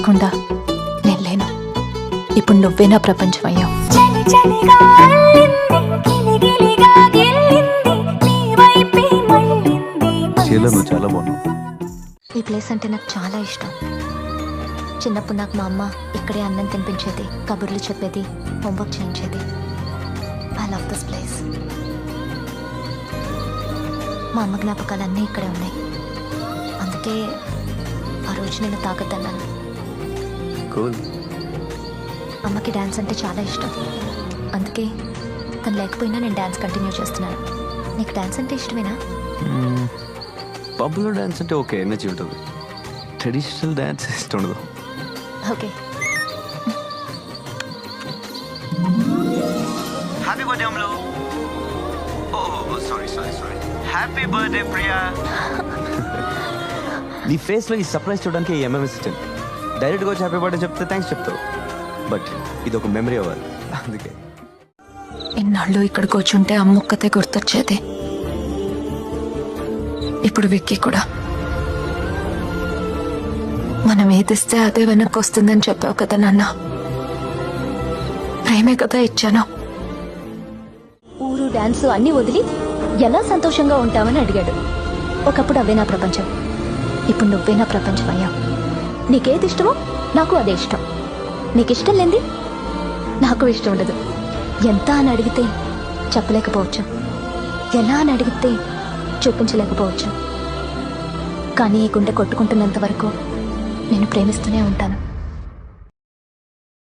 లేకుండా నేను లేను. ఇప్పుడు నువ్వే నా ప్రపంచం అయ్యావు. చాలా బాగున్నావు. ఈ ప్లేస్ అంటే నాకు చాలా ఇష్టం. చిన్నప్పుడు నాకు మా అమ్మ ఇక్కడే అన్నం తినిపించేది, కబుర్లు చెప్పేది, హోంవర్క్ చేయించేది. I love this place. మా అమ్మ జ్ఞాపకాలన్నీ ఇక్కడే ఉన్నాయి. అందుకే ఆ రోజు నేను తాగొద్దన్నాను. అమ్మకి డ్యాన్స్ అంటే చాలా ఇష్టం. అందుకే తను లేకపోయినా నేను డ్యాన్స్ కంటిన్యూ చేస్తున్నాను. నీకు డ్యాన్స్ అంటే ఇష్టమేనా? పబ్లో డ్యాన్స్ అంటే ఓకే, ఎనర్జీ ఉంటుంది. ట్రెడిషనల్ డ్యాన్స్ ఇష్టం ఉండదు. ఓకే. హ్యాపీ బర్త్డే అమ్ములు. ఓ సారీ హ్యాపీ బర్త్డే ప్రియా. నీ ఫేస్లో ఈ సర్ప్రైజ్ చూడడానికి ఈ ఎంఎంఎస్ ఇచ్చాను. డైరెక్ట్గా వచ్చి హ్యాపీ బర్త్డే చెప్తే థ్యాంక్స్ చెప్తావు, బట్ ఇది ఒక మెమరీ అవ్వాలి. అందుకే ఇన్నాళ్ళు ఇక్కడ కూర్చుంటే అమ్మొక్కతే గుర్తొచ్చేది. ఇప్పుడు విక్కీ కూడా. మనం ఏదిస్తే అదే వెనక్కి వస్తుందని చెప్పావు కదా నాన్న. ప్రేమే కదా ఇచ్చాను. ఊరు డాన్స్ అన్నీ వదిలి ఎలా సంతోషంగా ఉంటామని అడిగాడు. ఒకప్పుడు అవే నా ప్రపంచం. ఇప్పుడు నువ్వే నా ప్రపంచం అయ్యావు. నీకేది ఇష్టమో నాకు అదే ఇష్టం. నీకు ఇష్టం లేనిది నాకు ఇష్టం ఉండదు. ఎంత అని అడిగితే చెప్పలేకపోవచ్చు, ఎలా అని అడిగితే చూపించలేకపోవచ్చు. కానీ ఈ గుండె కొట్టుకుంటున్నంత వరకు నేను ప్రేమిస్తూనే ఉంటాను.